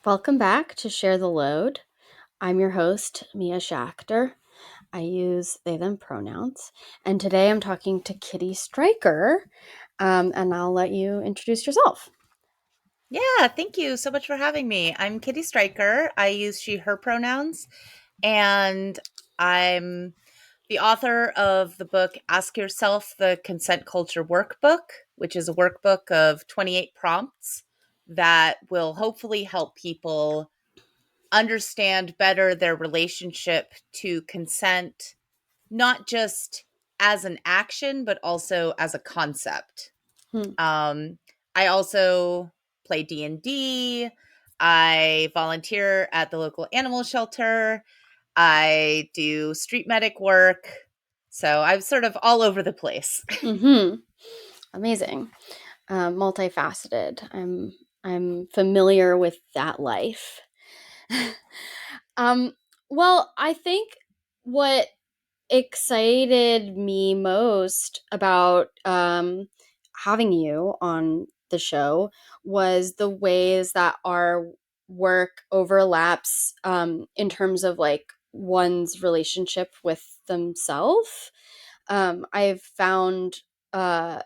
Welcome back to Share the Load. I'm your host, Mia Schachter. I use they, them pronouns. And today I'm talking to Kitty Stryker. And I'll let you introduce yourself. Yeah, thank you so much for having me. I'm Kitty Stryker. I use she, her pronouns, and I'm the author of the book Ask Yourself the Consent Culture Workbook, which is a workbook of 28 prompts that will hopefully help people understand better their relationship to consent, not just as an action, but also as a concept. Hmm. Um, I also play D&D. I volunteer at the local animal shelter. I do street medic work. So I'm sort of all over the place. Mm-hmm. Amazing. Multifaceted. I'm familiar with that life. um, well, I think what excited me most about having you on the show was the ways that our work overlaps in terms of like one's relationship with themselves. I've found uh,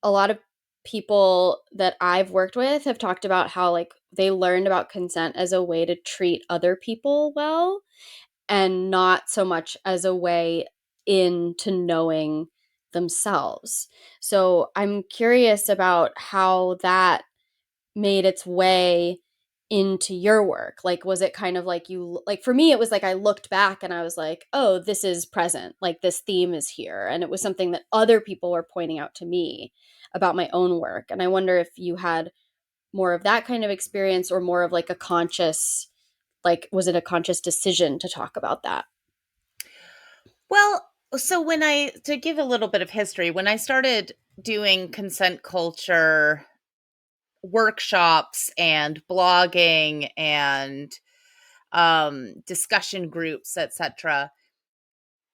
a lot of people that I've worked with have talked about how like they learned about consent as a way to treat other people well and not so much as a way into knowing themselves. So I'm curious about how that made its way into your work. Like, was it kind of like you, like for me, it was like I looked back and I was like, oh, this is present. Like, this theme is here. And it was something that other people were pointing out to me about my own work. And I wonder if you had more of that kind of experience or more of like a conscious, like, was it a conscious decision to talk about that? Well, so to give a little bit of history, when I started doing consent culture workshops and blogging and discussion groups, etc.,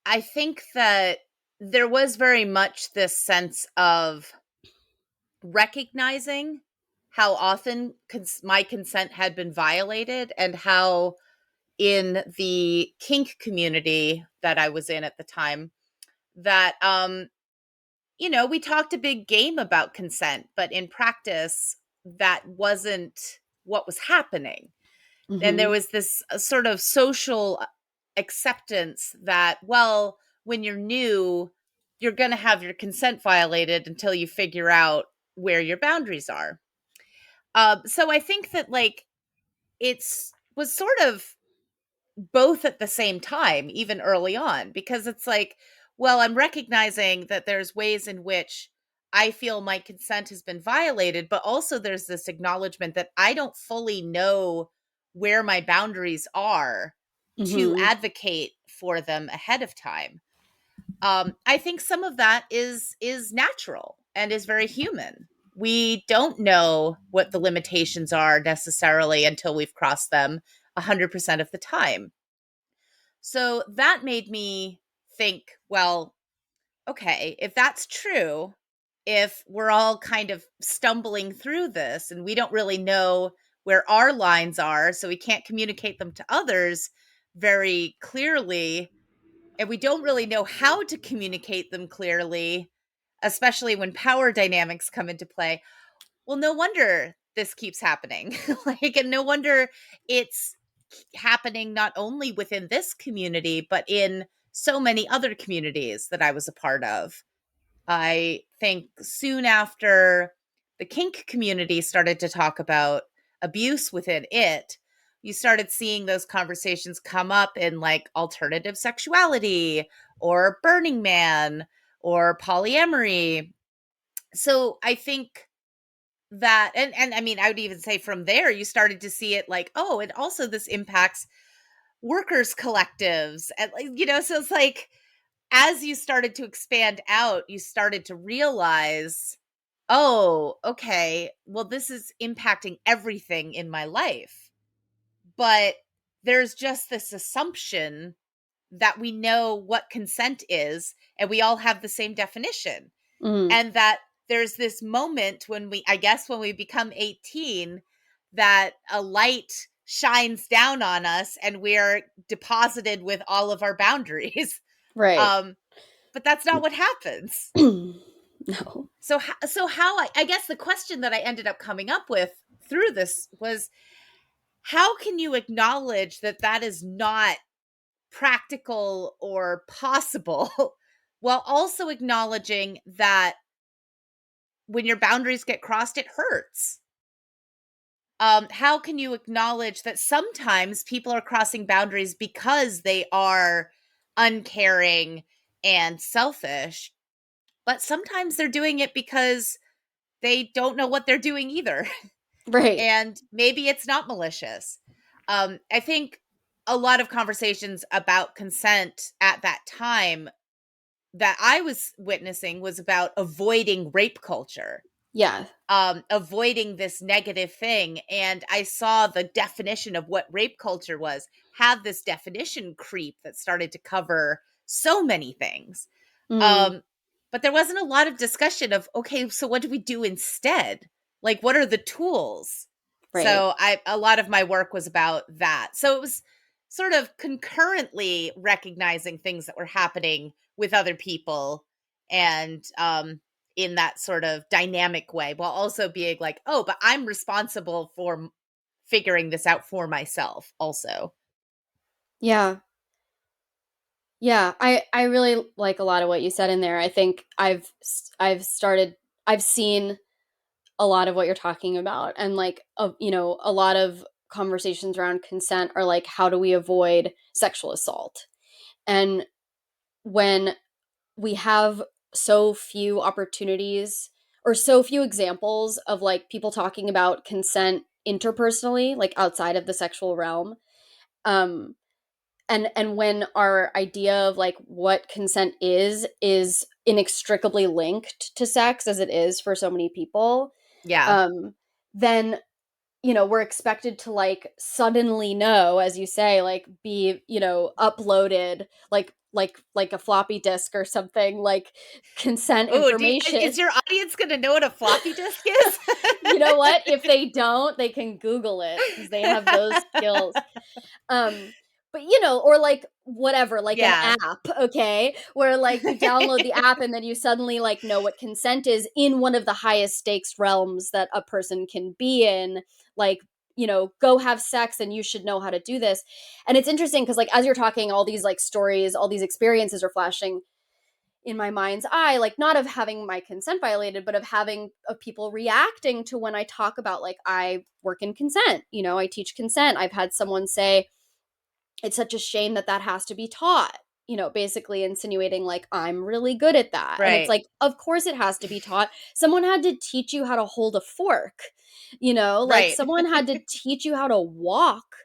I think that there was very much this sense of recognizing how often my consent had been violated and how in the kink community that I was in at the time that we talked a big game about consent, but in practice that wasn't what was happening. And there Mm-hmm. was this sort of social acceptance that, well, when you're new, you're going to have your consent violated until you figure out where your boundaries are. So I think that like it's was sort of both at the same time, even early on, because it's like, well, I'm recognizing that there's ways in which I feel my consent has been violated, but also there's this acknowledgement that I don't fully know where my boundaries are to Mm-hmm. advocate for them ahead of time. I think some of that is natural and is very human. We don't know what the limitations are necessarily until we've crossed them 100% of the time. So that made me think, well, okay, if that's true, if we're all kind of stumbling through this and we don't really know where our lines are, so we can't communicate them to others very clearly, and we don't really know how to communicate them clearly, especially when power dynamics come into play. Well, no wonder this keeps happening. And no wonder it's happening not only within this community, but in so many other communities that I was a part of. I think soon after the kink community started to talk about abuse within it, you started seeing those conversations come up in like alternative sexuality or Burning Man or polyamory. So I think that and I mean I would even say from there you started to see it like, oh, and also this impacts workers collectives and like, so it's like as you started to expand out, you started to realize, oh, okay, well, this is impacting everything in my life. But there's just this assumption that we know what consent is and we all have the same definition. Mm-hmm. And that there's this moment when I guess when we become 18, that a light shines down on us and we're deposited with all of our boundaries. Right. Um, but that's not what happens. No. So how I guess the question that I ended up coming up with through this was, how can you acknowledge that that is not practical or possible while also acknowledging that when your boundaries get crossed, it hurts? How can you acknowledge that sometimes people are crossing boundaries because they are uncaring and selfish, but sometimes they're doing it because they don't know what they're doing either? Right. And maybe it's not malicious. I think a lot of conversations about consent at that time that I was witnessing was about avoiding rape culture, Yeah. avoiding this negative thing. And I saw the definition of what rape culture was, have this definition creep that started to cover so many things. Mm, Um, but there wasn't a lot of discussion of, okay, so what do we do instead? Like, what are the tools? right. So a lot of my work was about that. So it was sort of concurrently recognizing things that were happening with other people, and in that sort of dynamic way, while also being like, oh, but I'm responsible for figuring this out for myself also. Yeah. Yeah, I really like a lot of what you said in there. I think I've seen a lot of what you're talking about, and like a lot of conversations around consent are like, how do we avoid sexual assault? And when we have so few opportunities or so few examples of like people talking about consent interpersonally, like outside of the sexual realm, um and when our idea of like what consent is inextricably linked to sex as it is for so many people, Yeah. um then we're expected to like suddenly know, as you say, like be uploaded like a floppy disk or something, like consent Oh, information. is your audience going to know what a floppy disk is? You know what, if they don't, they can Google it because they have those skills. um but or like whatever, like an Yeah. app, okay, where like you download the app and then you suddenly like know what consent is in one of the highest stakes realms that a person can be in, like go have sex and you should know how to do this. And it's interesting because like as you're talking, all these like stories, all these experiences are flashing in my mind's eye, like not of having my consent violated, but of people reacting to when I talk about like I work in consent, I teach consent. I've had someone say it's such a shame that that has to be taught, basically insinuating like I'm really good at that. And it's Right. like, of course it has to be taught. Someone had to teach you how to hold a fork, like Right. someone had to teach you how to walk.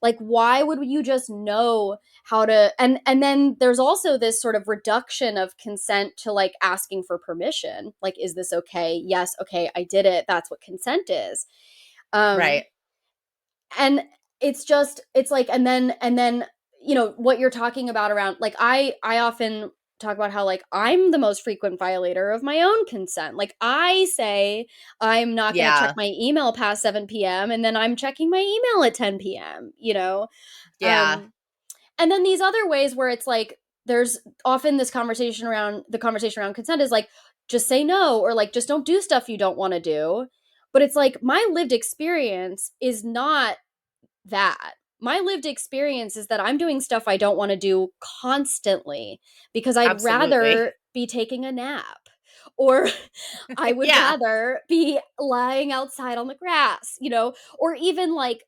Like, why would you just know how to? And then there's also this sort of reduction of consent to like asking for permission. Like, is this okay? Yes, okay, I did it. That's what consent is. Right. Um, and it's like, and then what you're talking about around like I often talk about how like I'm the most frequent violator of my own consent. Like I say I'm not going to check Yeah. my email past 7 p.m. and then I'm checking my email at 10 p.m. Yeah. um and then these other ways where it's like there's often this conversation around consent is like, just say no, or like just don't do stuff you don't want to do. But it's like my lived experience is not that. My lived experience is that I'm doing stuff I don't want to do constantly because I'd Absolutely. rather be taking a nap, or I would Yeah. rather be lying outside on the grass, or even like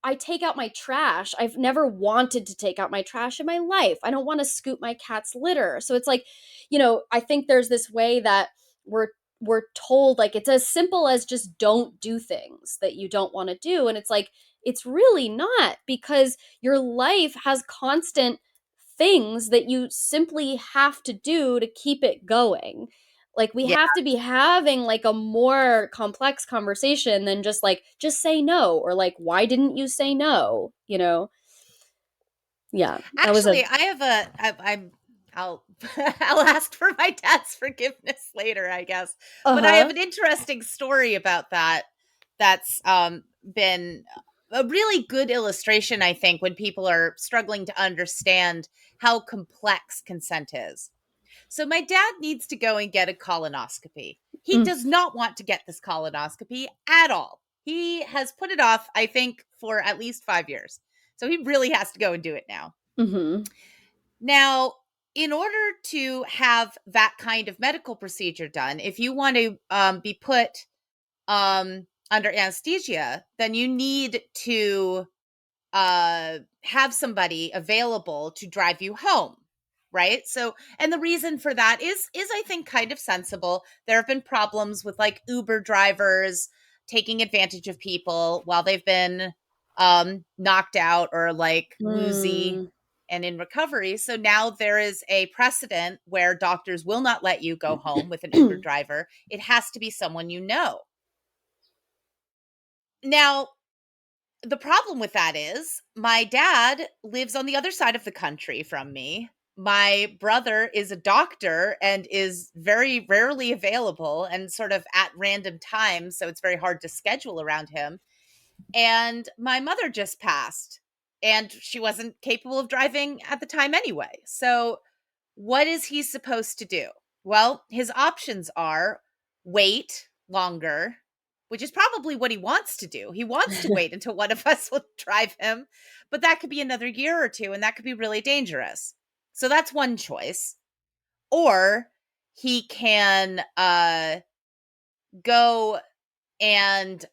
I take out my trash. I've never wanted to take out my trash in my life. I don't want to scoop my cat's litter. So it's like, I think there's this way that we're we're told like it's as simple as just don't do things that you don't want to do, and it's like it's really not, because your life has constant things that you simply have to do to keep it going. Like we Yeah. have to be having like a more complex conversation than just like just say no, or like why didn't you say no. Yeah, that was a Actually, I have I'm I'll I'll ask for my dad's forgiveness later, I guess. But I have uh-huh. an interesting story about that that's been a really good illustration, I think, when people are struggling to understand how complex consent is. So my dad needs to go and get a colonoscopy. He Mm. does not want to get this colonoscopy at all. He has put it off, I think, for at least 5 years. So he really has to go and do it now. Mm-hmm. Now, in order to have that kind of medical procedure done, if you want to be put under anesthesia, then you need to have somebody available to drive you home, right? So, and the reason for that is I think kind of sensible. There have been problems with like Uber drivers taking advantage of people while they've been knocked out or like woozy Mm. and in recovery. So now there is a precedent where doctors will not let you go home with an Uber driver. It has to be someone you know. Now, the problem with that is my dad lives on the other side of the country from me. My brother is a doctor and is very rarely available and sort of at random times. So it's very hard to schedule around him. And my mother just passed and she wasn't capable of driving at the time anyway. So what is he supposed to do? Well, his options are wait longer, which is probably what he wants to do. He wants to wait until one of us will drive him, but that could be another year or two, and that could be really dangerous. So that's one choice. Or he can go and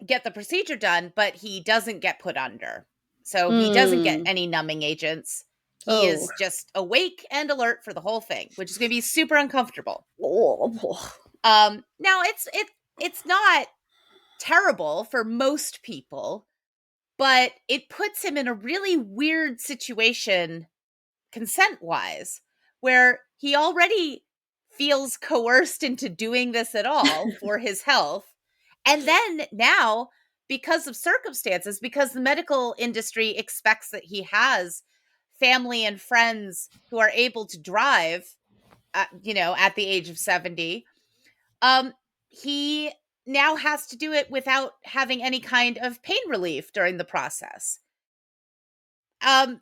get the procedure done, but he doesn't get put under. So he doesn't get Mm. any numbing agents. He Oh. is just awake and alert for the whole thing, which is going to be super uncomfortable. Oh. Now it's not terrible for most people, but it puts him in a really weird situation consent wise, where he already feels coerced into doing this at all for his health. And then now, because of circumstances, because the medical industry expects that he has family and friends who are able to drive, at the age of 70, um, he now has to do it without having any kind of pain relief during the process. Um,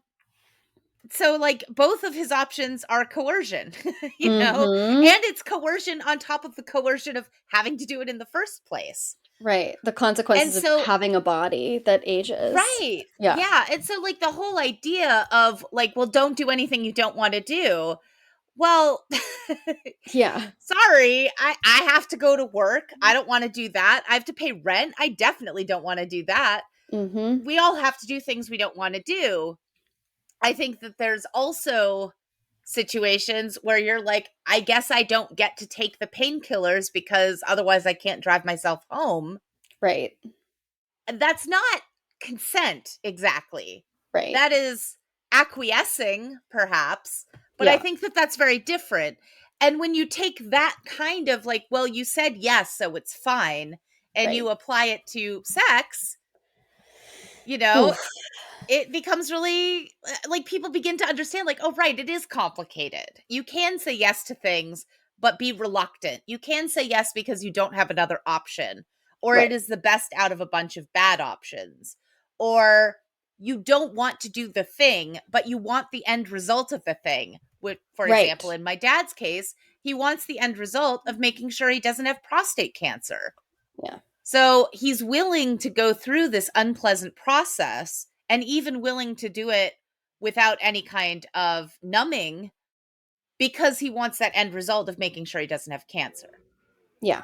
so like both of his options are coercion, Mm-hmm. and it's coercion on top of the coercion of having to do it in the first place. Right. The And consequences of so having a body that ages. right. Yeah. Yeah, and so like the whole idea of like, well, don't do anything you don't want to do. Well, Yeah. sorry, I have to go to work. I don't want to do that. I have to pay rent. I definitely don't want to do that. Mm-hmm. We all have to do things we don't want to do. I think that there's also situations where you're like, I guess I don't get to take the painkillers because otherwise I can't drive myself home. Right. And that's not consent exactly. Right. That is acquiescing, perhaps, but I Yeah. think that that's very different. And when you take that kind of like, well, you said yes, so it's fine, and Right. you apply it to sex, you know, Oof. it becomes really like people begin to understand like, oh right, it is complicated. You can say yes to things but be reluctant. You can say yes because you don't have another option, or it Right. is the best out of a bunch of bad options, or you don't want to do the thing but you want the end result of the thing. Which, for example, Right. in my dad's case, he wants the end result of making sure he doesn't have prostate cancer. Yeah. So he's willing to go through this unpleasant process and even willing to do it without any kind of numbing because he wants that end result of making sure he doesn't have cancer. Yeah.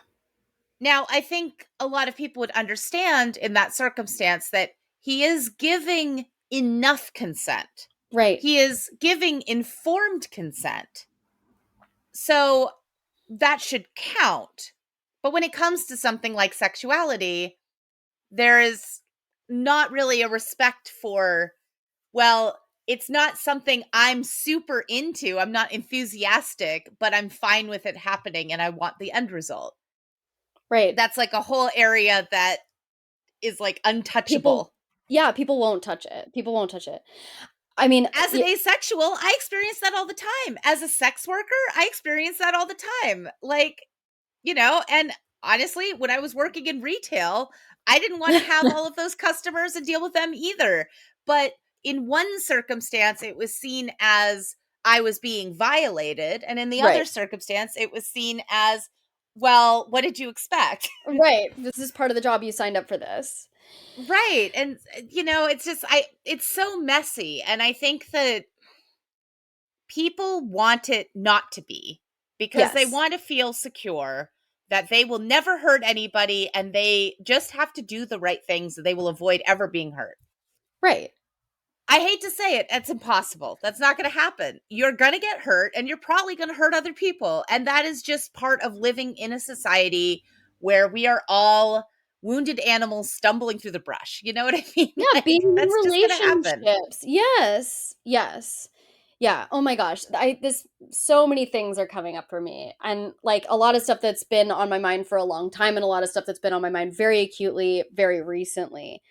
Now, I think a lot of people would understand in that circumstance that he is giving enough consent. Right. He is giving informed consent. So that should count. But when it comes to something like sexuality, there is not really a respect for, well, it's not something I'm super into. I'm not enthusiastic, but I'm fine with it happening and I want the end result. Right. That's like a whole area that is like People, untouchable. yeah, people won't touch it. People won't touch it. I mean, As an asexual, I experience that all the time. As a sex worker, I experience that all the time. Like, and honestly, when I was working in retail, I didn't want to have all of those customers and deal with them either. But in one circumstance, it was seen as I was being violated. And in the other Right. circumstance, it was seen as, well, what did you expect? Right. This is part of the job. You signed up for this. Right. And, it's just, it's so messy. And I think that people want it not to be because they Yes. want to feel secure that they will never hurt anybody and they just have to do the right things so they will avoid ever being hurt. Right. I hate to say it, that's impossible. That's not going to happen. You're going to get hurt and you're probably going to hurt other people. And that is just part of living in a society where we are all wounded animals stumbling through the brush. You know what I mean? Yeah, being Like, in that's just going to happen. relationships. Yes. Yes. Yeah. Oh my gosh. I this so many things are coming up for me. And like a lot of stuff that's been on my mind for a long time and a lot of stuff that's been on my mind very acutely very recently.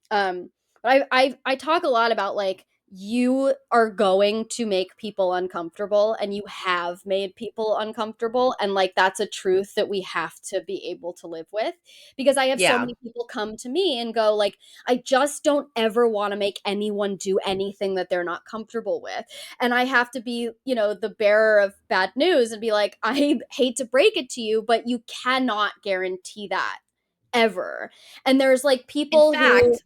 But I talk a lot about like you are going to make people uncomfortable and you have made people uncomfortable and like that's a truth that we have to be able to live with because I have so Yeah. many people come to me and go like I just don't ever want to make anyone do anything that they're not comfortable with and I have to be the bearer of bad news and be like I hate to break it to you but you cannot guarantee that ever and there's like In people who fact,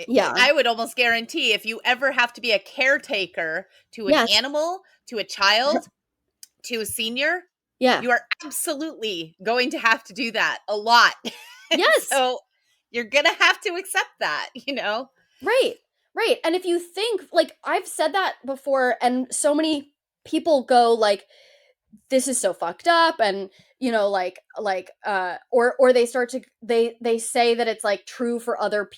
yeah. I would almost guarantee if you ever have to be a caretaker to an Yes. animal, to a child, to a senior, Yeah. you are absolutely going to have to do that a lot. And Yes. so you're going to have to accept that. Right. Right. And if you think like I've said that before and so many people go like this is so fucked up and or they start to they say that it's like true for other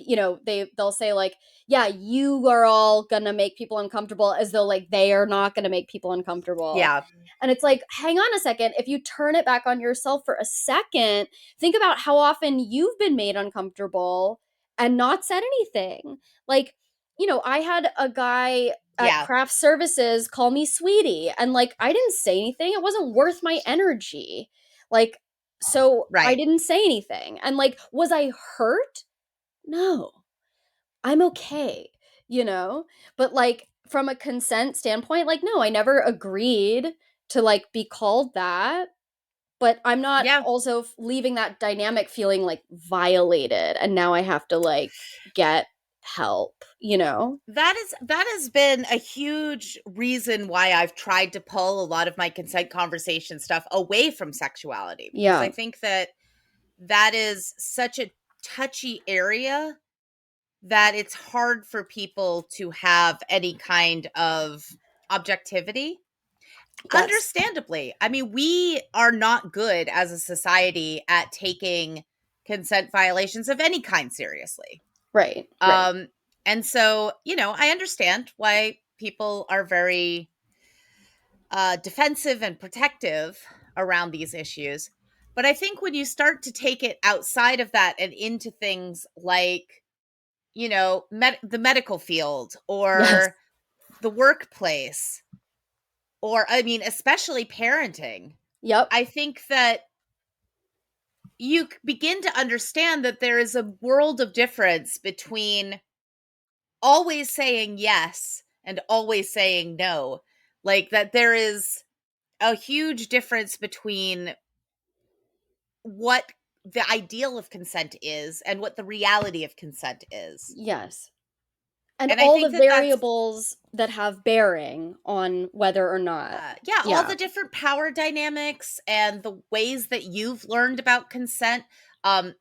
they'll say like yeah you are all gonna make people uncomfortable as though like they are not gonna make people uncomfortable Yeah. and it's like hang on a second if you turn it back on yourself for a second think about how often you've been made uncomfortable and not said anything like I had a guy at Yeah. craft services call me sweetie and like I didn't say anything it wasn't worth my energy like so I Right. didn't say anything and like was I hurt no I'm okay you know but like from a consent standpoint like no I never agreed to like be called that but I'm not Yeah. also leaving that dynamic feeling like violated and now I have to like get help. That has been a huge reason why I've tried to pull a lot of my consent conversation stuff away from sexuality because I Yeah. think that that is such a touchy area that it's hard for people to have any kind of objectivity. Yes. Understandably. I mean, we are not good as a society at taking consent violations of any kind seriously. Right. Right. Um, and so, I understand why people are very defensive and protective around these issues. But I think when you start to take it outside of that and into things like, the medical field Yes. or the workplace, or I mean, especially parenting, Yep. I think that you begin to understand that there is a world of difference between always saying yes and always saying no. Like that there is a huge difference between what the ideal of consent is and what the reality of consent is. Yes. And And I all think the that that's variables that have bearing on whether or not. yeah, all Yeah. the different power dynamics and the ways that you've learned about consent,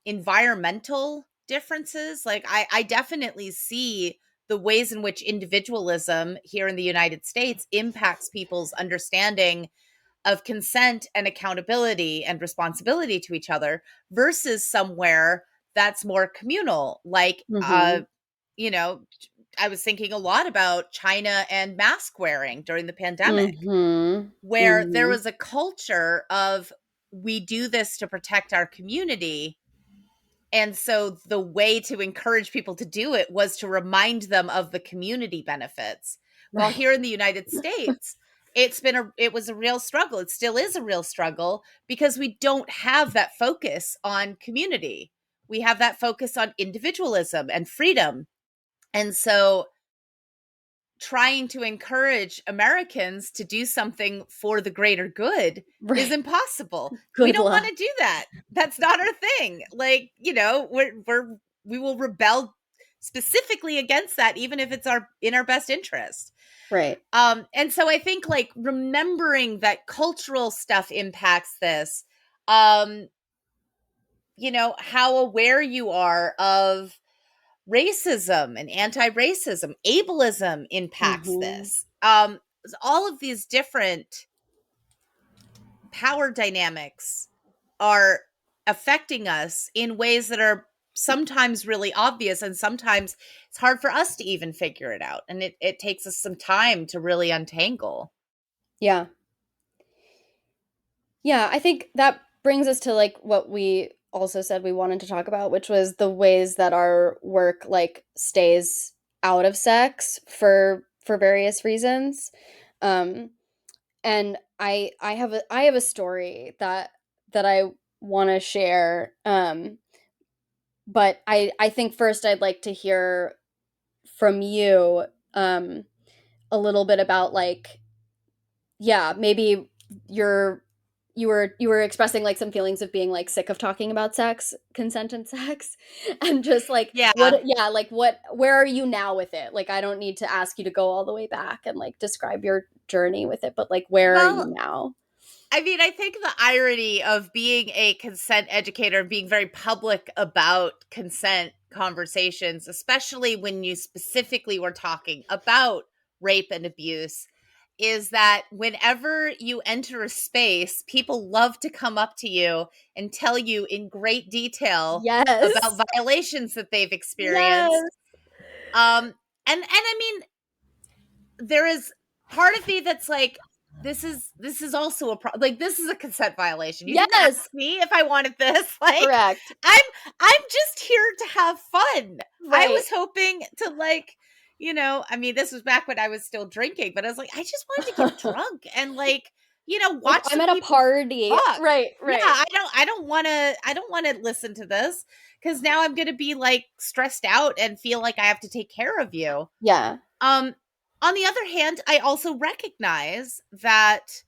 environmental differences. Like I definitely see the ways in which individualism here in the United States impacts people's understanding of consent and accountability and responsibility to each other versus somewhere that's more communal. Like, Mhm. you know, I was thinking a lot about China and mask wearing during the pandemic, Mhm. where there Mhm. was a culture of we do this to protect our community. And so the way to encourage people to do it was to remind them of the community benefits. While Right. here in the United States, it was a real struggle. It still is a real struggle because we don't have that focus on community. We have that focus on individualism and freedom. And so trying to encourage Americans to do something for the greater good is Right. impossible. We Good don't want luck. to do that. That's not our thing. Like, we will rebel specifically against that, even if it's in our best interest. Right. And so I think like remembering that cultural stuff impacts this, um, how aware you are of racism and anti-racism, ableism impacts Mhm. this. All of these different power dynamics are affecting us in ways that are sometimes really obvious, and sometimes it's hard for us to even figure it out. And it takes us some time to really untangle. Yeah. Yeah, I think that brings us to like what we also said we wanted to talk about, which was the ways that our work like stays out of sex for various reasons. Um and I have a story that I want to share. But I think first I'd like to hear from you um a little bit about like, yeah, maybe you're you were expressing like some feelings of being like sick of talking about sex, consent and sex, and just like what, Yeah. yeah, like what, where are you now with it? Like I don't need to ask you to go all the way back and like describe your journey with it, but like where are you Well, now? I mean, I think the irony of being a consent educator and being very public about consent conversations, especially when you specifically were talking about rape and abuse, is that whenever you enter a space, people love to come up to you and tell you in great detail about Yes. violations that they've experienced. Yes. And I mean, there is part of me that's like, this is also like, this is a consent violation. You didn't Yes. ask me if I wanted this. Like, Correct. i'm I'm just here to have fun. I Right. was hoping to, like, I mean, this was back when I was still drinking, but I was like, I just wanted to get drunk and, like, Like watch I'm some at a people party. fuck. Right, Yeah, right. I don't want to listen to this, because now I'm going to be like stressed out and feel like I have to take care of you. Yeah. um, on the other hand, I also recognize that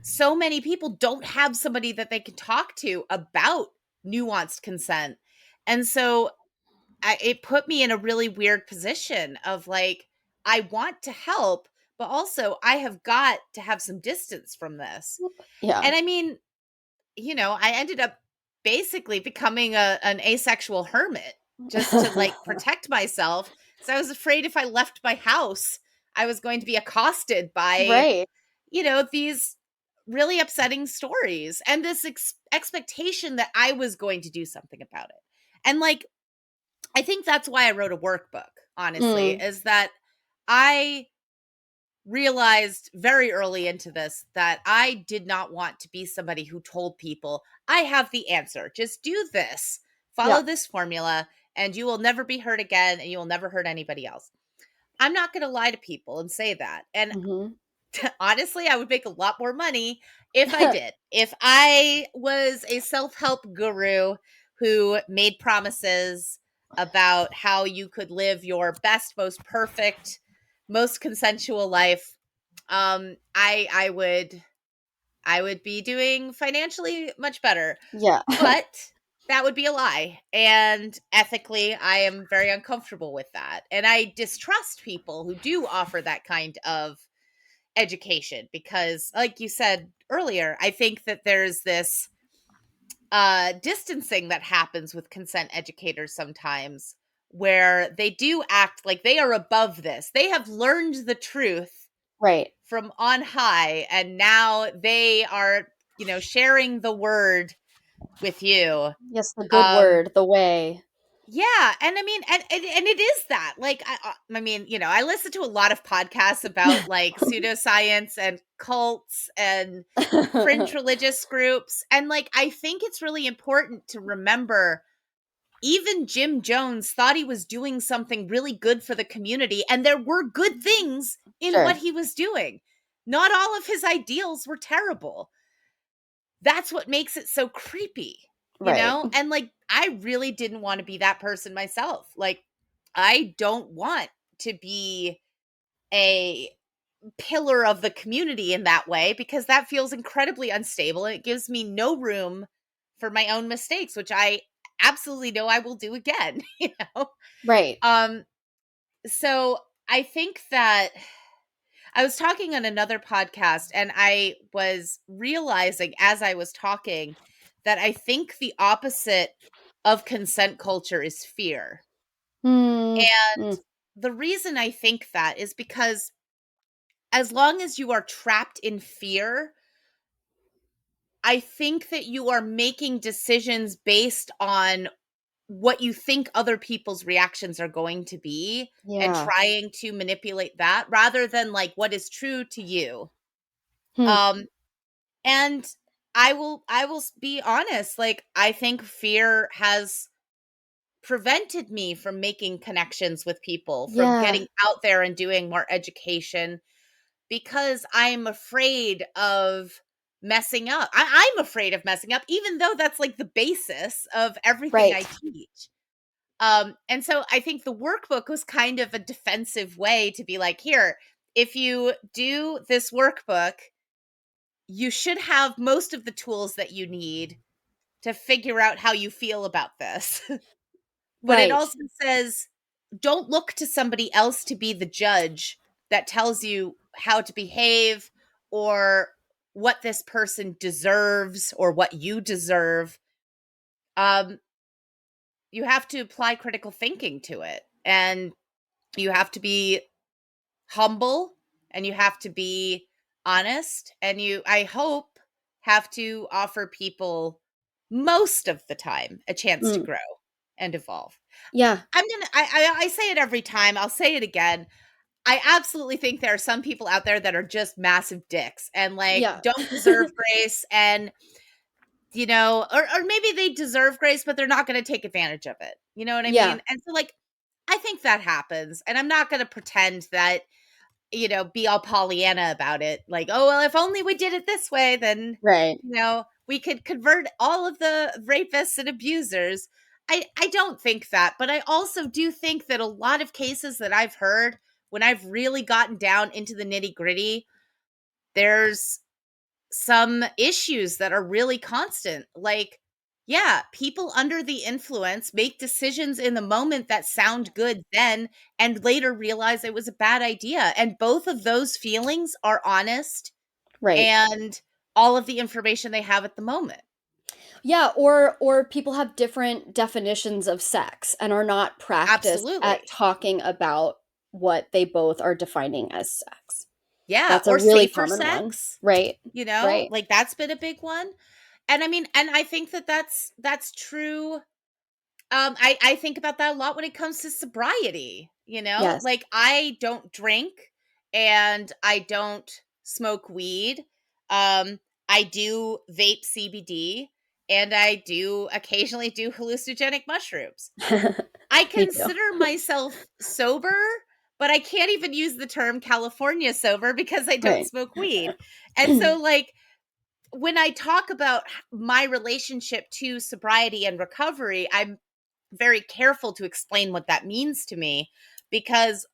so many people don't have somebody that they can talk to about nuanced consent. And so it put me in a really weird position of like, I want to help, but also I have got to have some distance from this. Yeah. And I mean, I ended up basically becoming an asexual hermit just to like protect myself, because I was afraid if I left my house, I was going to be accosted by, Right. these really upsetting stories and this expectation that I was going to do something about it. And like, I think that's why I wrote a workbook, honestly, Mm. is that I realized very early into this that I did not want to be somebody who told people, I have the answer. Just do this, Yeah. follow this formula, and you will never be hurt again, and you will never hurt anybody else. I'm not going to lie to people and say that. And Mhm. honestly, I would make a lot more money if I did. If I was a self help guru who made promises about how you could live your best, most perfect, most consensual life, I would be doing financially much better. Yeah. But that would be a lie. And ethically, I am very uncomfortable with that. And I distrust people who do offer that kind of education because, like you said earlier, I think that there's this distancing that happens with consent educators sometimes, where they do act like they are above this. They have learned the truth Right. from on high, and now they are, sharing the word with you. Yes, the good um word, the way. Yeah, and I mean, and it is that. Like, I mean, I listen to a lot of podcasts about like pseudoscience and cults and fringe religious groups, and like, I think it's really important to remember, even Jim Jones thought he was doing something really good for the community, and there were good things in what Sure. he was doing. not all of his ideals were terrible. That's what makes it so creepy, you Right. know? And like, I really didn't want to be that person myself. Like, I don't want to be a pillar of the community in that way, because that feels incredibly unstable and it gives me no room for my own mistakes, which I absolutely know I will do again, you know? Right. Um, so I think that I was talking on another podcast and I was realizing as I was talking that I think the opposite of consent culture is fear. Mm, And mm, the reason I think that is because as long as you are trapped in fear, I think that you are making decisions based on what you think other people's reactions are going to be and yeah. trying to manipulate that rather than like what is true to you. Hmm. Um and I will be honest, like I think fear has prevented me from making connections with people, from Yeah. getting out there and doing more education because I'm afraid of messing up. I'm afraid of messing up, even though that's like the basis of everything Right. I teach. And so I think the workbook was kind of a defensive way to be like, here, if you do this workbook, you should have most of the tools that you need to figure out how you feel about this. But it Right. also says, don't look to somebody else to be the judge that tells you how to behave or what this person deserves or what you deserve. Um, you have to apply critical thinking to it. And you have to be humble and you have to be honest. And you, I hope, have to offer people most of the time a chance to Mm, grow and evolve. yeah. I say it every time. I'll say it again. I absolutely think there are some people out there that are just massive dicks and like Yeah. don't deserve grace and you know, or maybe they deserve grace, but they're not going to take advantage of it. You know what I Yeah. mean? And so like I think that happens. And I'm not going to pretend that, you know, be all Pollyanna about it. Like, oh well, if only we did it this way, then Right. you know, we could convert all of the rapists and abusers. I don't think that, but I also do think that a lot of cases that I've heard when I've really gotten down into the nitty-gritty, there's some issues that are really constant. Like, yeah, people under the influence make decisions in the moment that sound good then and later realize it was a bad idea. And both of those feelings are honest Right. and all of the information they have at the moment. Yeah, or people have different definitions of sex and are not practiced at Absolutely. talking about what they both are defining as sex. Yeah, That's a or really safer common one. sex, Right. you know? Right. Like that's been a big one. And I mean, and I think that that's true. I think about that a lot when it comes to sobriety, you know? Yes. Like I don't drink and I don't smoke weed. I do vape CBD and I do occasionally do hallucinogenic mushrooms. I Me too. consider myself sober, but I can't even use the term California sober because I don't Right. smoke weed. And so like when I talk about my relationship to sobriety and recovery, I'm very careful to explain what that means to me because,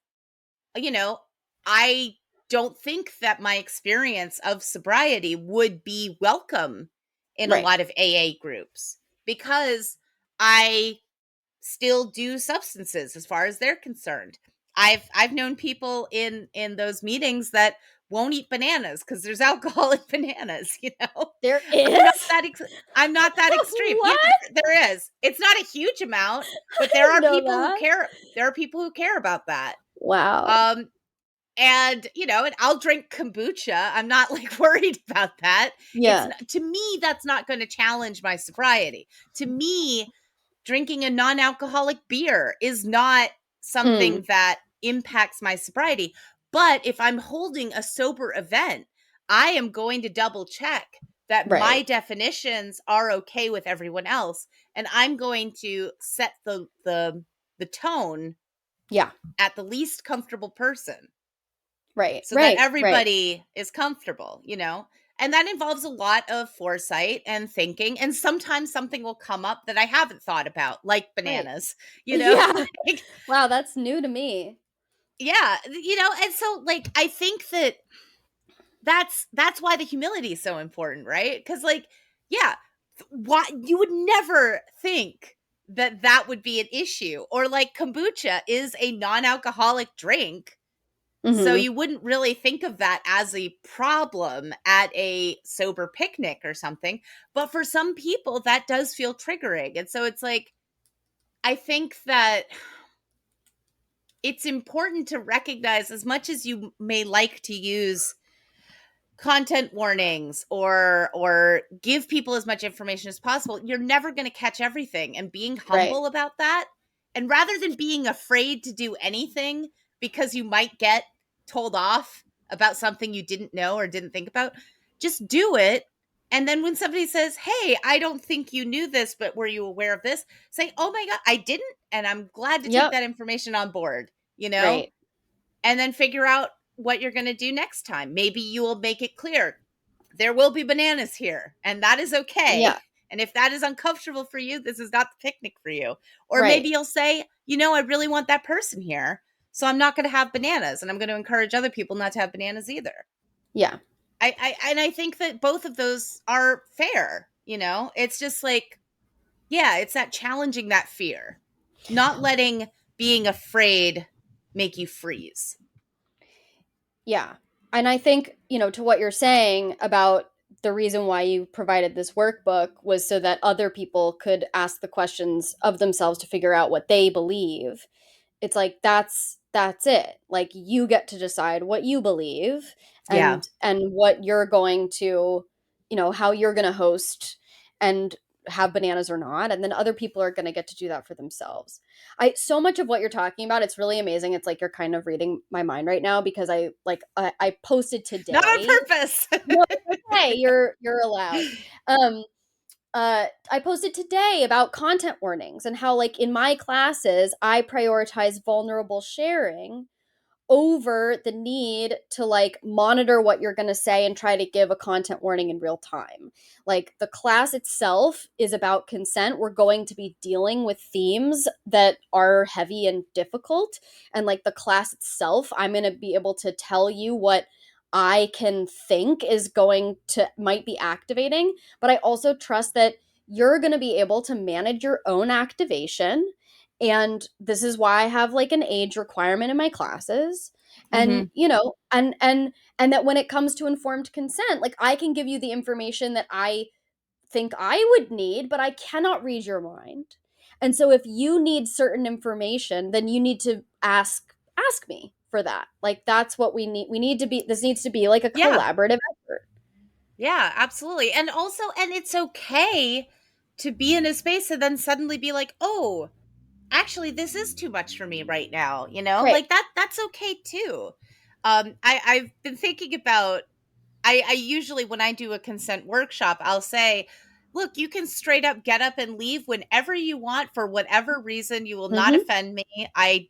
you know, I don't think that my experience of sobriety would be welcome in a Right. lot of AA groups because I still do substances as far as they're concerned. I've known people in those meetings that won't eat bananas because there's alcohol in bananas, you know. There I'm not is? that I'm not that extreme. Yeah, What? there is. It's not a huge amount, I but there didn't are know people who that. care. There are people who care about that. Wow. Um and you know, and I'll drink kombucha. I'm not like worried about that. Yeah. To me that's not going to challenge my sobriety. To me, drinking a non-alcoholic beer is not Mm, something that impacts my sobriety. But if I'm holding a sober event, I am going to double check that my right. definitions are okay with everyone else, and I'm going to set the tone Yeah. at the least comfortable person. Right. so that Right. Right. everybody is comfortable, And that involves a lot of foresight and thinking. And sometimes something will come up that I haven't thought about, like Right. bananas, Yeah. like, Wow, that's new to me. yeah, and so like I think that that's why the humility is so important, right? Because like, yeah, why you would never think that that would be an issue, or like kombucha is a non-alcoholic drink. So Mhm. you wouldn't really think of that as a problem at a sober picnic or something. But for some people, that does feel triggering. And so it's like, I think that it's important to recognize, as much as you may like to use content warnings or give people as much information as possible, you're never going to catch everything, and being Right. humble about that, and rather than being afraid to do anything because you might get told off about something you didn't know or didn't think about, just do it. And then when somebody says, hey, I don't think you knew this, but were you aware of this, say, oh my god, I didn't, and I'm glad to take Yep. that information on board, Right. and then figure out what you're going to do next time. Maybe you will make it clear there will be bananas here, and that is Yeah. okay. And if that is uncomfortable for you, this is not the picnic for you. Or maybe Right. you'll say, I really want that person here, so I'm not going to have bananas, and I'm going to encourage other people not to have bananas either. Yeah. I think that both of those are fair. It's just like, yeah, it's that challenging that fear, not letting being afraid make you freeze. Yeah. And I think, to what you're saying about the reason why you provided this workbook was so that other people could ask the questions of themselves to figure out what they believe. It's like that's it. Like you get to decide what you believe Yeah. and what you're going to, how you're going to host and have bananas or not, and then other people are going to get to do that for themselves. I So much of what you're talking about, it's really amazing. It's like you're kind of reading my mind right now because I posted Not on today. purpose. No, it's okay. You're allowed. Um I posted today about content warnings and how, like, in my classes, I prioritize vulnerable sharing over the need to like monitor what you're going to say and try to give a content warning in real time. Like the class itself is about consent. We're going to be dealing with themes that are heavy and difficult. And like the class itself, I'm going to be able to tell you what I can think is going to might be activating, but I also trust that you're going to be able to manage your own activation, and this is why I have like an age requirement in my classes. And Mhm. and that when it comes to informed consent, like I can give you the information that I think I would need, but I cannot read your mind. And so if you need certain information, then you need to ask me for that. Like that's what we need. This needs to be like a Yeah. collaborative effort. Yeah, absolutely. And also, and it's okay to be in a space and then suddenly be like, "Oh, actually this is too much for me right now," Right. Like that's okay too. I've been thinking about, I usually, when I do a consent workshop, I'll say, "Look, you can straight up get up and leave whenever you want for whatever reason. You will not Mhm. offend me. I,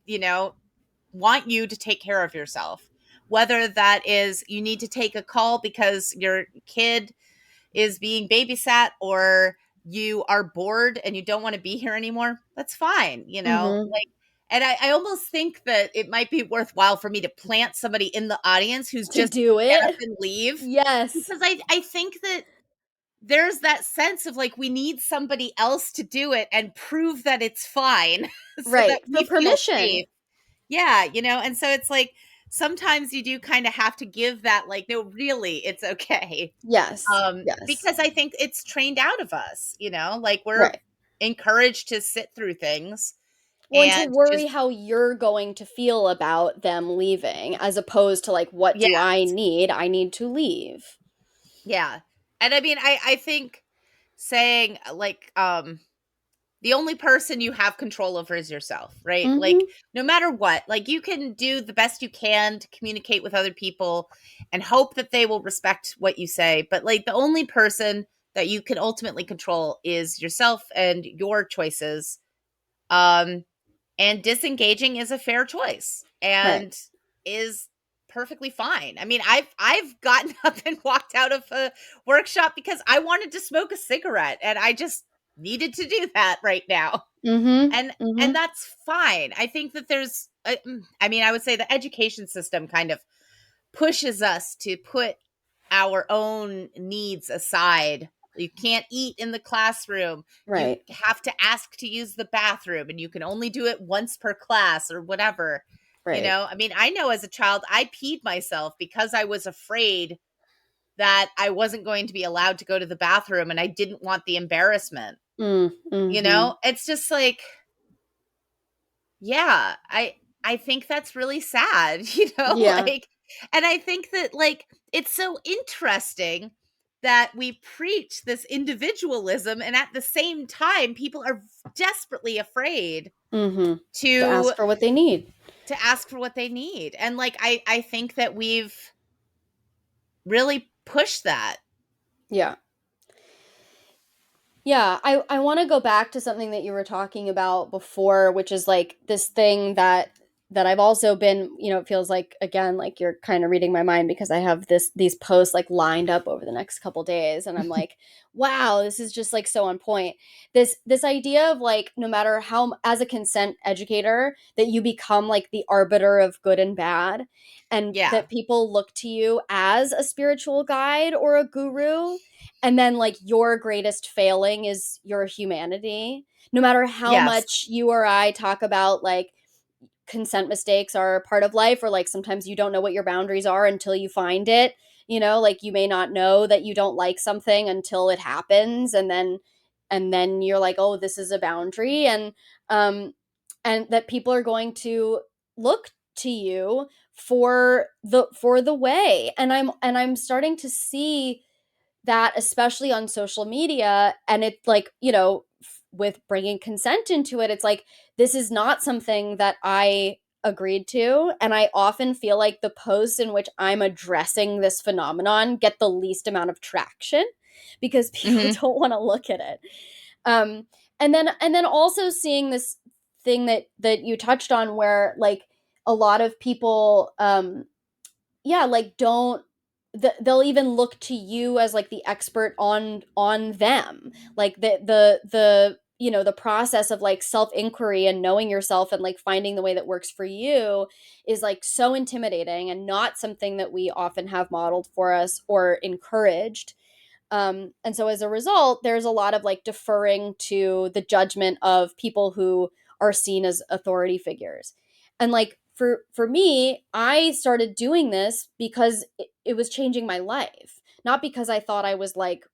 you know, want you to take care of yourself. Whether that is you need to take a call because your kid is being babysat, or you are bored and you don't want to be here anymore, that's fine, Mhm. Like, and I almost think that it might be worthwhile for me to plant somebody in the audience who's To just do get up it. and leave, Yes. because I think that there's that sense of like we need somebody else to do it and prove that it's fine so that Right. For we feel permission. safe. Yeah, and so it's like sometimes you do kind of have to give that, like, no, really, it's okay. Yes. Yes. Because I think it's trained out of us, like we're Right. encouraged to sit through things Well, and to and worry just, how you're going to feel about them leaving, as opposed to like, what yeah, do I need? I need to leave. yeah. And I mean, I think saying like, the only person you have control over is yourself, right? Like, Hmm. no matter what, like, you can do the best you can to communicate with other people and hope that they will respect what you say. But, like, the only person that you can ultimately control is yourself and your choices. Um, and disengaging is a fair choice Right. and is perfectly fine. I mean, I've gotten up and walked out of a workshop because I wanted to smoke a cigarette and I just needed to do that right now. Mhm. And Mhm. that's fine. I think that I mean, I would say the education system kind of pushes us to put our own needs aside. You can't eat in the classroom. You Right. have to ask to use the bathroom, and you can only do it once per class or whatever. Right. I mean, I know as a child, I peed myself because I was afraid that I wasn't going to be allowed to go to the bathroom and I didn't want the embarrassment. Mhm. It's just like, yeah, I think that's really sad, Yeah. like, and I think that, like, it's so interesting that we preach this individualism and at the same time people are desperately afraid Mhm. To to ask for what they need. ask for what they need. And like I think that we've really pushed that. Yeah. Yeah, I want to go back to something that you were talking about before, which is like this thing that I've also been, it feels like again like you're kind of reading my mind because I have these posts like lined up over the next couple days and I'm like, wow, this is just like so on point. This idea of like no matter how as a consent educator that you become like the arbiter of good and bad and Yeah. that people look to you as a spiritual guide or a guru and then like your greatest failing is your humanity no matter how Yes. much you or I talk about like consent mistakes are part of life or like sometimes you don't know what your boundaries are until you find it, like you may not know that you don't like something until it happens and then you're like, oh, this is a boundary, um and that people are going to look to you for the way, and I'm starting to see that especially on social media, and it's like, with bringing consent into it, it's like this is not something that I agreed to, and I often feel like the posts in which I'm addressing this phenomenon get the least amount of traction because people Mhm. don't want to look at it. um and then also seeing this thing that you touched on where like a lot of people, yeah, like don't they'll even look to you as like the expert on them, like the process of like self inquiry and knowing yourself and like finding the way that works for you is like so intimidating and not something that we often have modeled for us or encouraged. And so as a result, there's a lot of like deferring to the judgment of people who are seen as authority figures. And like for me, I started doing this because it was changing my life, not because I thought I was like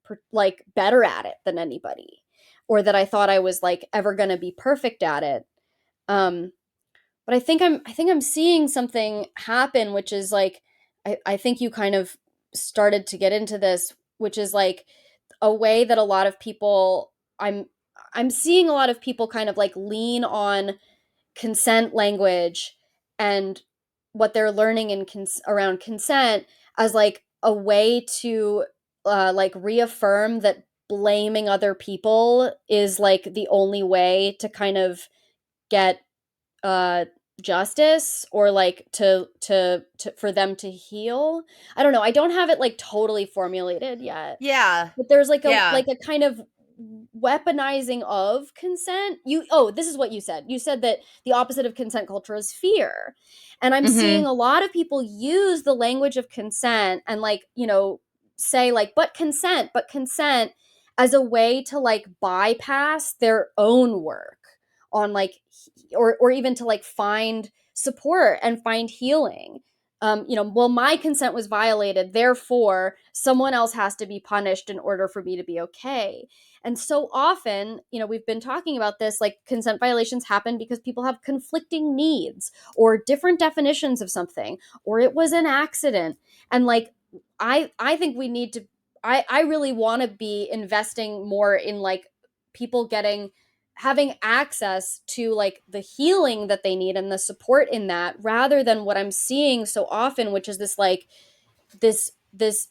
better at it than anybody, or that I thought I was like ever going to be perfect at it. Um, but I think I'm seeing something happen, which is like I think you kind of started to get into this, which is like a way that a lot of people I'm seeing a lot of people kind of like lean on consent language and what they're learning around consent as like a way to like reaffirm that blaming other people is like the only way to kind of get uh justice or like to for them to heal. I don't know, I don't have it like totally formulated yet, Yeah. but there's like a Yeah. kind of weaponizing of consent. This is what you said. You said that the opposite of consent culture is fear. And I'm seeing Mhm. a lot of people use the language of consent and like, say like but consent as a way to like bypass their own work on like or even to like find support and find healing. Well, my consent was violated, therefore someone else has to be punished in order for me to be okay. And so often, we've been talking about this, like consent violations happen because people have conflicting needs or different definitions of something, or it was an accident. And like, I think we need to, I really want to be investing more in like people having access to like the healing that they need and the support in that, rather than what I'm seeing so often, which is this like this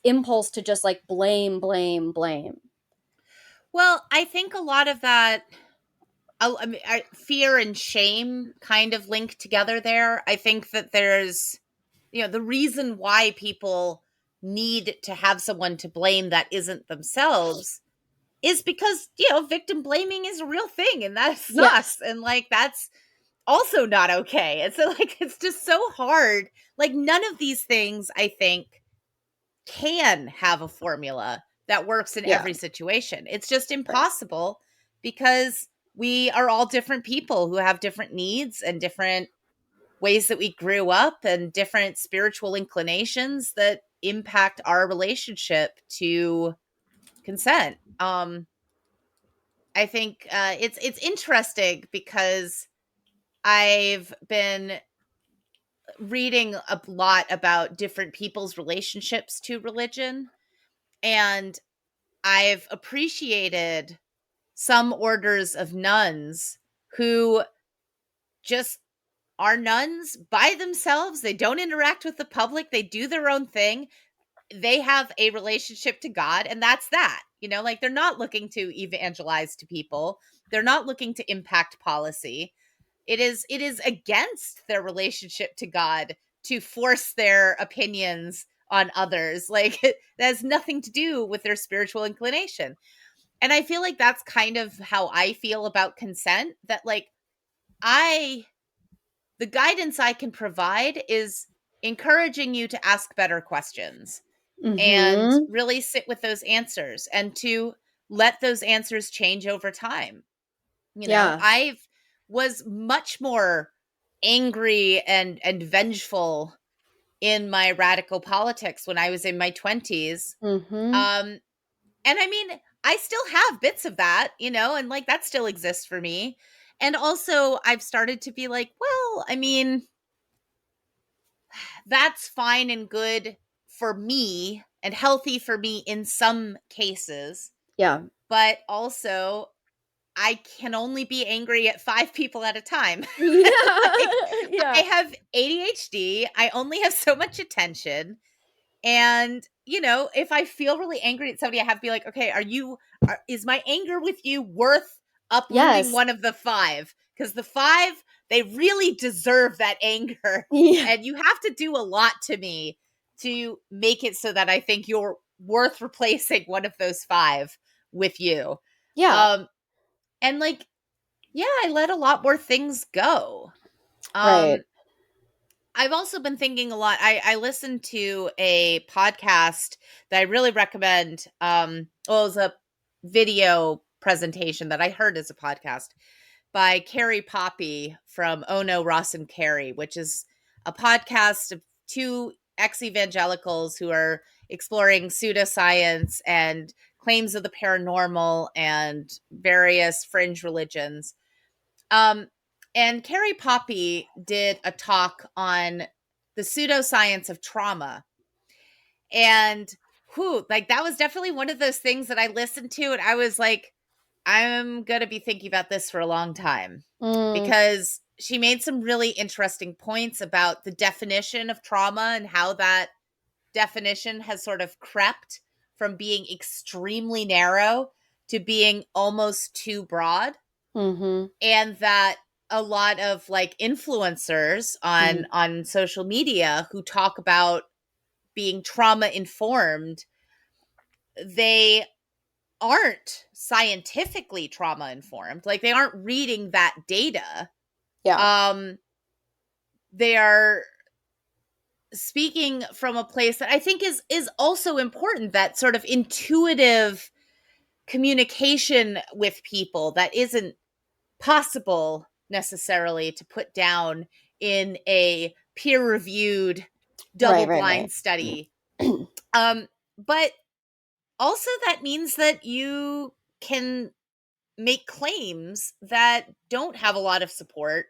impulse to just like blame, blame, blame. Well, I think a lot of that, I mean, fear and shame kind of link together there. I think that there's the reason why people need to have someone to blame that isn't themselves is because, victim blaming is a real thing and that Yes. sucks. And like, that's also not okay. And so like, it's just so hard. Like none of these things, I think, can have a formula that works in Yeah. every situation. It's just impossible because we are all different people who have different needs and different ways that we grew up and different spiritual inclinations that impact our relationship to consent. I think it's interesting because I've been reading a lot about different people's relationships to religion, and I've appreciated some orders of nuns who just are nuns by themselves. They don't interact with the public. They do their own thing. They have a relationship to God, and that's that. Like they're not looking to evangelize to people. They're not looking to impact policy. It is against their relationship to God to force their opinions on others. Like that has nothing to do with their spiritual inclination. And I feel like that's kind of how I feel about consent, that like I the guidance I can provide is encouraging you to ask better questions and Mm-hmm. really sit with those answers and to let those answers change over time. Yeah. I was much more angry and vengeful in my radical politics when I was in my 20s. Mm-hmm. Um and I mean, I still have bits of that, and like that still exists for me. And also I've started to be like, well, I mean, that's fine and good for me and healthy for me in some cases, Yeah. but also I can only be angry at 5 people at a time. Like, Yeah. I Yeah. have ADHD, I only have so much attention, and, if I feel really angry at somebody, I have to be like, "Okay, is my anger with you worth uprooting Yes. one of the 5? Because the 5, they really deserve that anger, Yeah. and you have to do a lot to me to make it so that I think you're worth replacing one of those 5 with you." Yeah. Um, and, like, yeah, I let a lot more things go. Right. Um, I've also been thinking a lot. I listened to a podcast that I really recommend. Well, it was a video presentation that I heard as a podcast by Carrie Poppy from Oh No, Ross and Carrie, which is a podcast of 2 ex-evangelicals who are exploring pseudoscience and claims of the paranormal and various fringe religions. Um, and Carrie Poppy did a talk on the pseudoscience of trauma. And like that was definitely one of those things that I listened to and I was like, I'm going to be thinking about this for a long time, Mm, because she made some really interesting points about the definition of trauma and how that definition has sort of crept from being extremely narrow to being almost too broad, mm-hmm. and that a lot of like influencers Mm, on social media who talk about being trauma informed, they aren't scientifically trauma informed. Like they aren't reading that data. yeah. um they are speaking from a place that I think is also important, that sort of intuitive communication with people that isn't possible necessarily to put down in a peer reviewed double Right. Right. blind Right. study. But also that means that you can make claims that don't have a lot of support,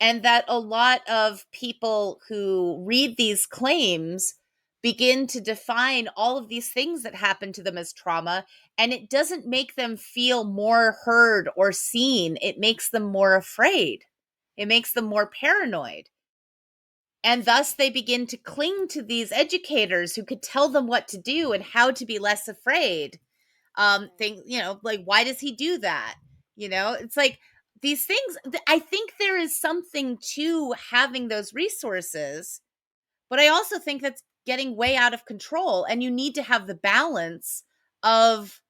and that a lot of people who read these claims begin to define all of these things that happen to them as trauma, and it doesn't make them feel more heard or seen. It makes them more afraid. It makes them more paranoid. And thus they begin to cling to these educators who could tell them what to do and how to be less afraid. Thing, like, why does he do that? It's like these things. I think there is something to having those resources, But I also think that's getting way out of control. And you need to have the balance of,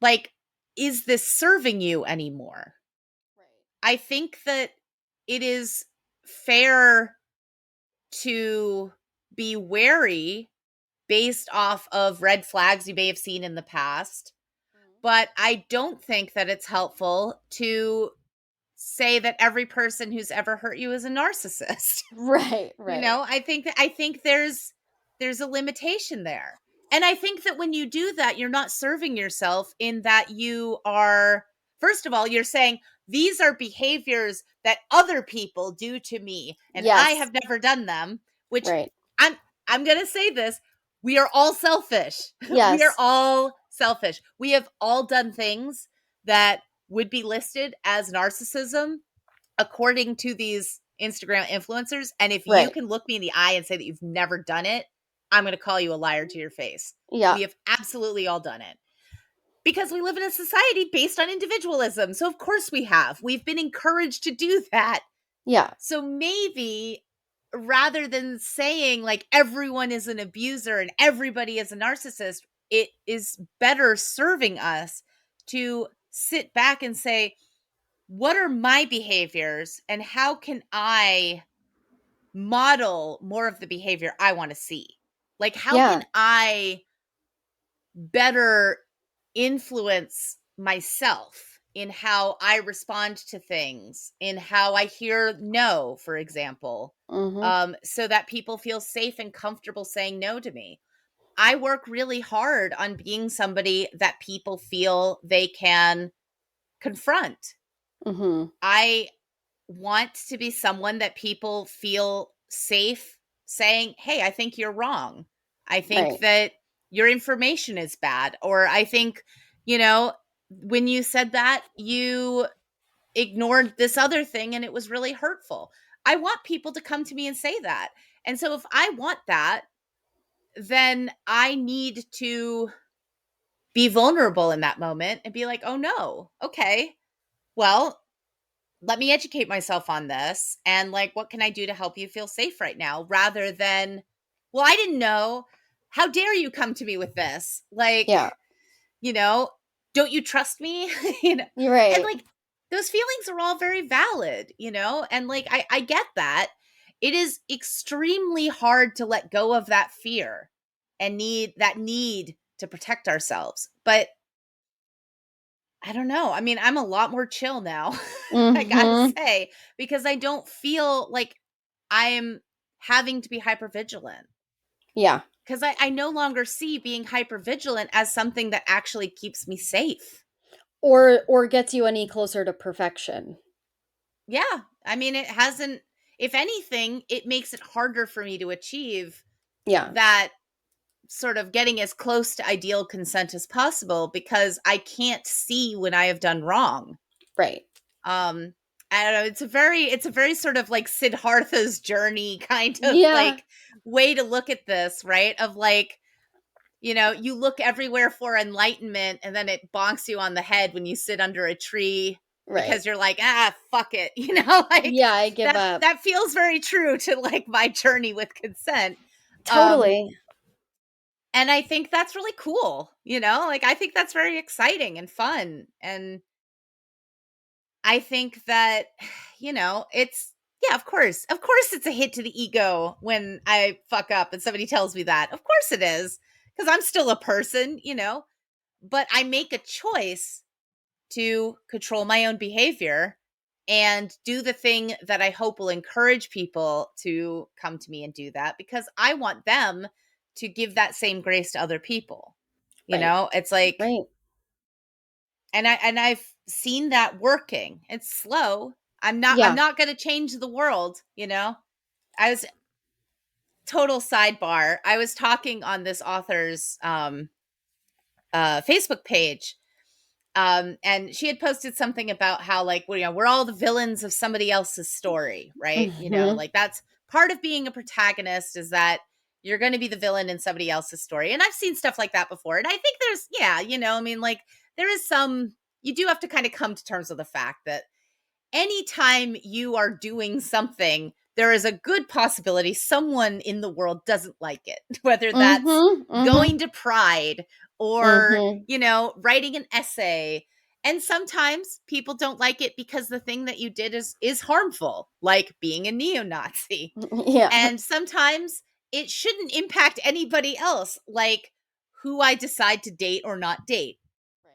like, is this serving you anymore? I think that it is fair to be wary based off of red flags you may have seen in the past. But I don't think that it's helpful to say that every person who's ever hurt you is a narcissist. Right, You right. know, I think there's a limitation there. And I think that when you do that, you're not serving yourself, in that you are, first of all, you're saying these are behaviors that other people do to me and I Yes, have never done them, which right. I'm I'm going to say this, we are all selfish. We are Yes, all selfish. We have all done things that would be listed as narcissism according to these Instagram influencers. And if you right. can look me in the eye and say that you've never done it, I'm going to call you a liar to your face. Yeah, We have absolutely all done it, because we live in a society based on individualism. So, of course, we have. We've been encouraged to do that. yeah, So, maybe rather than saying like everyone is an abuser and everybody is a narcissist, it is better serving us to sit back and say, what are my behaviors and how can I model more of the behavior I want to see? Like, how yeah. can I better influence myself in how I respond to things, in how I hear no, for example, Mhm, so that people feel safe and comfortable saying no to me? I work really hard on being somebody that people feel they can confront. mhm. I want to be someone that people feel safe saying, "Hey, I think you're wrong. I think Right. that your information is bad." Or I think, you know, when you said that, you ignored this other thing and it was really hurtful. I want people to come to me and say that. And so if I want that, then I need to be vulnerable in that moment and be like, "Oh no. Okay. Well, let me educate myself on this, and like, what can I do to help you feel safe right now?" Rather than, well, I didn't know, how dare you come to me with this, like, Yeah. you know, don't you trust me? You know, You're and right. like, those feelings are all very valid, and like, I get that. It is extremely hard to let go of that fear and need to protect ourselves, but I don't know. I mean, I'm a lot more chill now, I gotta Mhm. say, because I don't feel like I'm having to be hyper vigilant. Yeah. Because I no longer see being hyper vigilant as something that actually keeps me safe. Or gets you any closer to perfection. Yeah. I mean, it hasn't, if anything, it makes it harder for me to achieve Yeah. that sort of getting as close to ideal consent as possible, because I can't see when I have done wrong. Right. um I don't know, it's a very sort of like Siddhartha's journey kind of Yeah. like way to look at this, right? Of like, you look everywhere for enlightenment and then it bonks you on the head when you sit under a tree, Right. because you're like, fuck it, like, Yeah, I give that up. that feels very true to like my journey with consent. um Totally. and I think that's really cool, like, I think that's very exciting and fun. And I think that, it's, yeah, of course. Of course it's a hit to the ego when I fuck up and somebody tells me that. Of course it is, because I'm still a person, but I make a choice to control my own behavior and do the thing that I hope will encourage people to come to me and do that, because I want them to give that same grace to other people. Right. It's like, Right. and I've seen that working. It's slow. I'm Yeah. not going to change the world. I was, total sidebar. I was talking on this author's Facebook page, and she had posted something about how, like, we're all the villains of somebody else's story, right? Mhm. Like, that's part of being a protagonist, is that you're going to be the villain in somebody else's story. And I've seen stuff like that before. And I think there's, yeah, I mean, like, there is some, you do have to kind of come to terms with the fact that anytime you are doing something there is a good possibility someone in the world doesn't like it, whether that's Mhm. Mhm. going to Pride or, Mhm. writing an essay. And sometimes people don't like it because the thing that you did is harmful, like being a neo-Nazi. Yeah. And sometimes it shouldn't impact anybody else, like who I decide to date or not date. Right.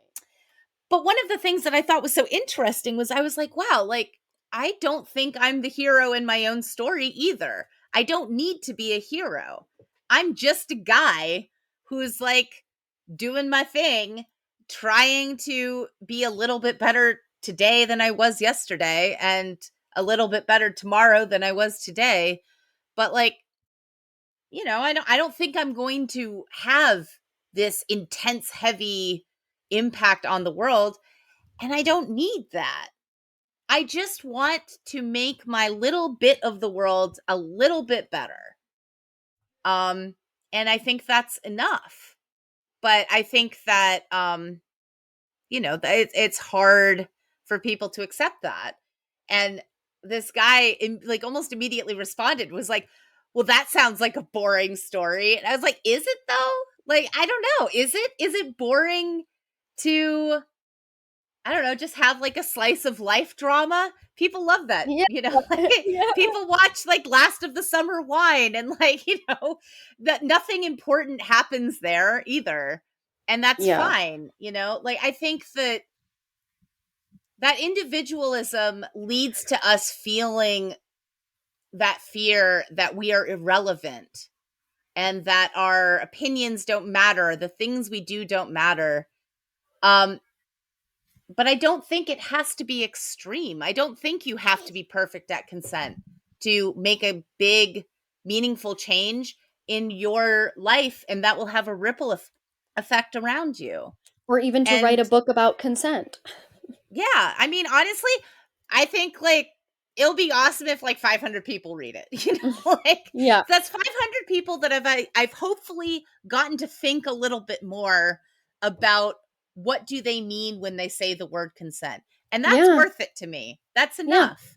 But one of the things that I thought was so interesting was I was like, wow, like I don't think I'm the hero in my own story either. I don't need to be a hero. I'm just a guy who's like doing my thing, trying to be a little bit better today than I was yesterday and a little bit better tomorrow than I was today. But like, I don't think I'm going to have this intense heavy impact on the world, and I don't need that. I just want to make my little bit of the world a little bit better. Um and I think that's enough. But I think that it's hard for people to accept that. And this guy like almost immediately responded, was like, well, that sounds like a boring story. And I was like, is it though? Like, I don't know. Is it boring to, I don't know, just have like a slice of life drama? People love that, Yeah. like Yeah. people watch like Last of the Summer Wine, and like, that nothing important happens there either. And that's Yeah. fine, like I think that individualism leads to us feeling that fear that we are irrelevant and that our opinions don't matter, the things we do don't matter. Um, but I don't think it has to be extreme. I don't think you have to be perfect at consent to make a big, meaningful change in your life, and that will have a ripple effect around you. Or even to write a And book about consent. yeah, I mean, honestly, I think like it'll be awesome if like 500 people read it. Like Yeah. that's 500 people that I've hopefully gotten to think a little bit more about what do they mean when they say the word consent. And that's Yeah. worth it to me. That's Yeah. enough.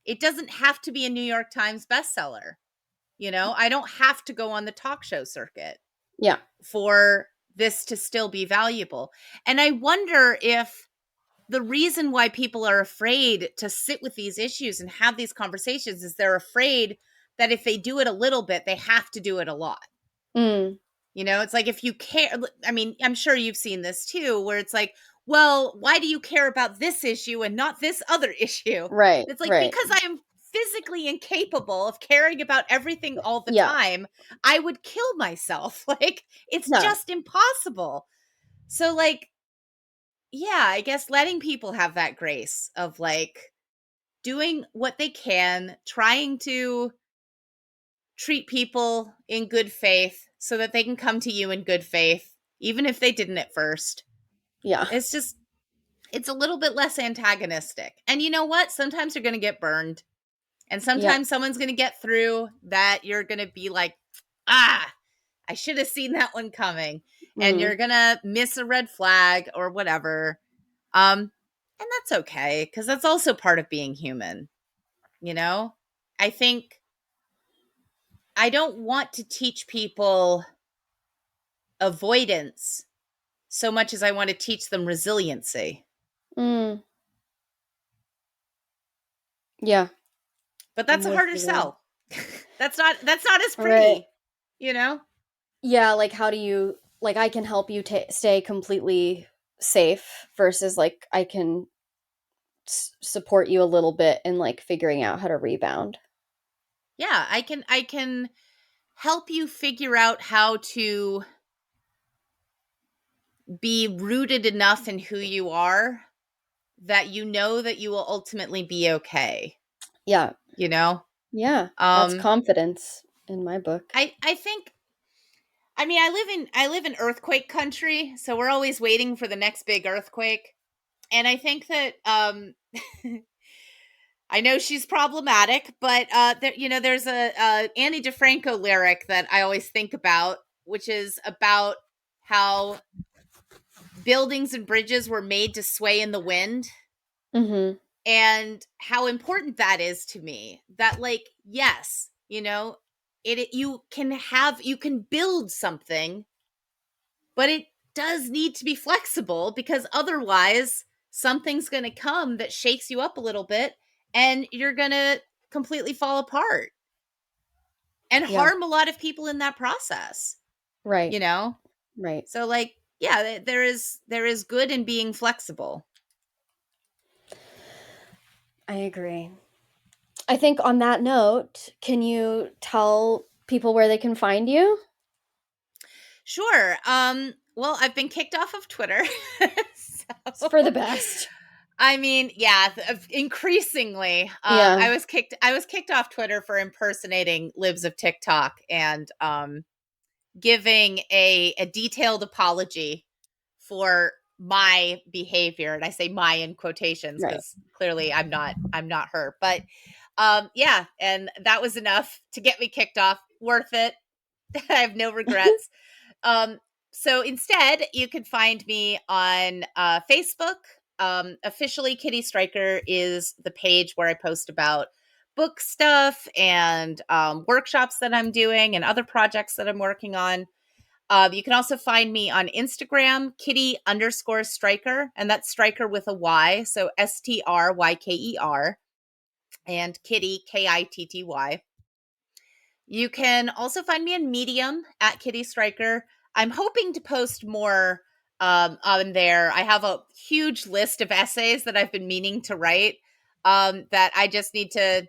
It doesn't have to be a New York Times bestseller. I don't have to go on the talk show circuit Yeah. for this to still be valuable. And I wonder if the reason why people are afraid to sit with these issues and have these conversations is they're afraid that if they do it a little bit, they have to do it a lot. Mm. It's like if you care, I mean, I'm sure you've seen this too, where it's like, well, why do you care about this issue and not this other issue? Right. It's like, Right. because I'm physically incapable of caring about everything all the Yeah. time, I would kill myself. Like, it's Yeah. just impossible. So, like, yeah, I guess letting people have that grace of like doing what they can, trying to treat people in good faith so that they can come to you in good faith, even if they didn't at first. Yeah. It's just, it's a little bit less antagonistic. And you know what? Sometimes you're going to get burned, and Yeah. sometimes someone's going to get through that you're going to be like, ah, I should have seen that one coming. And Mm. you're going to miss a red flag or whatever. Um, and that's okay, because that's also part of being human, you know? I think I don't want to teach people avoidance so much as I want to teach them resiliency. Mm. Yeah. But I'm that's a with harder you there. sell. That's not as All right. pretty, you know? Yeah, like how do you like I can help you stay completely safe versus like I can support you a little bit in like figuring out how to rebound. Yeah, I can help you figure out how to be rooted enough in who you are that you know that you will ultimately be okay, Yeah. you know? Yeah. That's Um confidence in my book. I think, I mean, I live in earthquake country, so we're always waiting for the next big earthquake. And I think that I know she's problematic, but there's a Annie DeFranco lyric that I always think about, which is about how buildings and bridges were made to sway in the wind. Mhm. and how important that is to me. That, like, yes, you can build something, but it does need to be flexible, because otherwise something's going to come that shakes you up a little bit and you're going to completely fall apart and Yeah. harm a lot of people in that process, Right. you know? Right. So, like, yeah, there is good in being flexible. I agree. I think on that note, can you tell people where they can find you? Sure. Well, I've been kicked off of Twitter. It's for the So, best. I mean, yeah, increasingly, Yeah. I was kicked off Twitter for impersonating libs of TikTok and giving a detailed apology for my behavior, and I say "my" in quotations Right. because clearly I'm not her, but yeah, and that was enough to get me kicked off. Worth it. I have no regrets. Um, so instead, you can find me on Facebook. Officially, Kitty Stryker is the page where I post about book stuff and workshops that I'm doing and other projects that I'm working on. You can also find me on Instagram, Kitty_Stryker, and that's Stryker with a Y. So Stryker, and Kitty, Kitty. You can also find me on Medium at Kitty Stryker. I'm hoping to post more on there. I have a huge list of essays that I've been meaning to write, that I just need to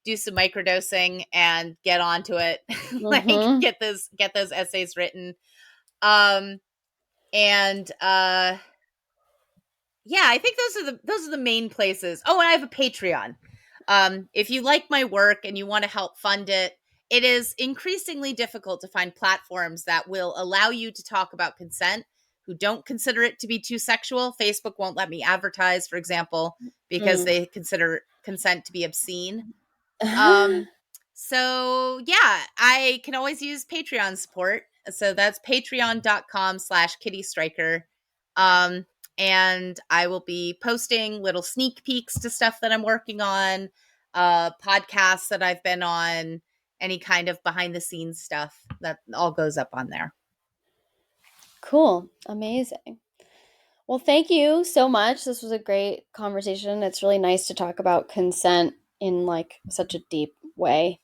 do some microdosing and get onto it. Like, Mm-hmm. get those essays written. Um, and Yeah, I think those are the main places. Oh, and I have a Patreon. If you like my work and you want to help fund it, it is increasingly difficult to find platforms that will allow you to talk about consent who don't consider it to be too sexual. Facebook won't let me advertise, for example, because Mm. they consider consent to be obscene. Um, so yeah, I can always use Patreon support. So that's patreon.com/Kitty Stryker. Um, and I will be posting little sneak peeks to stuff that I'm working on, podcasts that I've been on, any kind of behind the scenes stuff that all goes up on there. Cool. Amazing. Well, thank you so much. This was a great conversation. It's really nice to talk about consent in like such a deep way.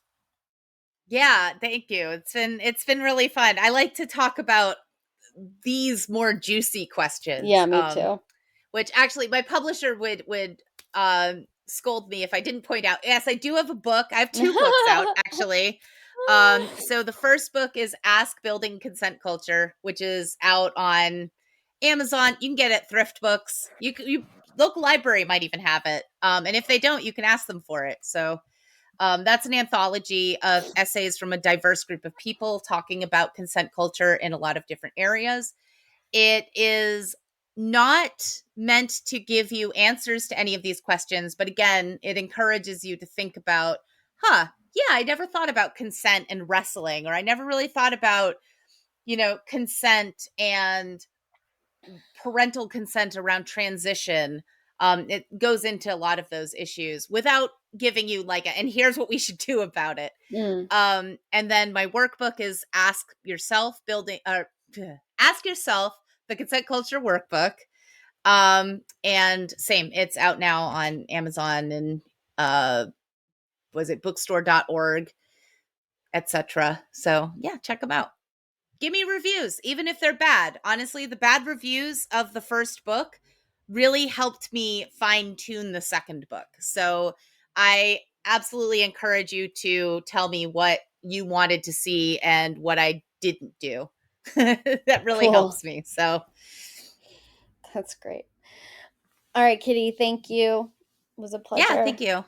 Yeah, thank you. It's been really fun. I like to talk about these more juicy Yeah, questions. me too. Which actually my publisher would scold me if I didn't point out. Yes, I do have a book. I have two books out actually. So the first book is Ask Building Consent Culture, which is out on Amazon. You can get it thrift books. You local library might even have it. And if they don't, you can ask them for it. So that's an anthology of essays from a diverse group of people talking about consent culture in a lot of different areas. It is not meant to give you answers to any of these questions, but again, it encourages you to think about, yeah, I never thought about consent and wrestling, or I never really thought about, consent and parental consent around transition. It goes into a lot of those issues without giving you and here's what we should do about it. Mm, And then my workbook is Ask Yourself, the Consent Culture Workbook. And same, it's out now on Amazon and was it bookstore.org, etc. So yeah, check them out. Give me reviews, even if they're bad. Honestly, the bad reviews of the first book really helped me fine tune the second book. So I absolutely encourage you to tell me what you wanted to see and what I didn't do. That really cool. helps me. So That's great. All right, Kitty, thank you. It was a yeah, pleasure. thank you.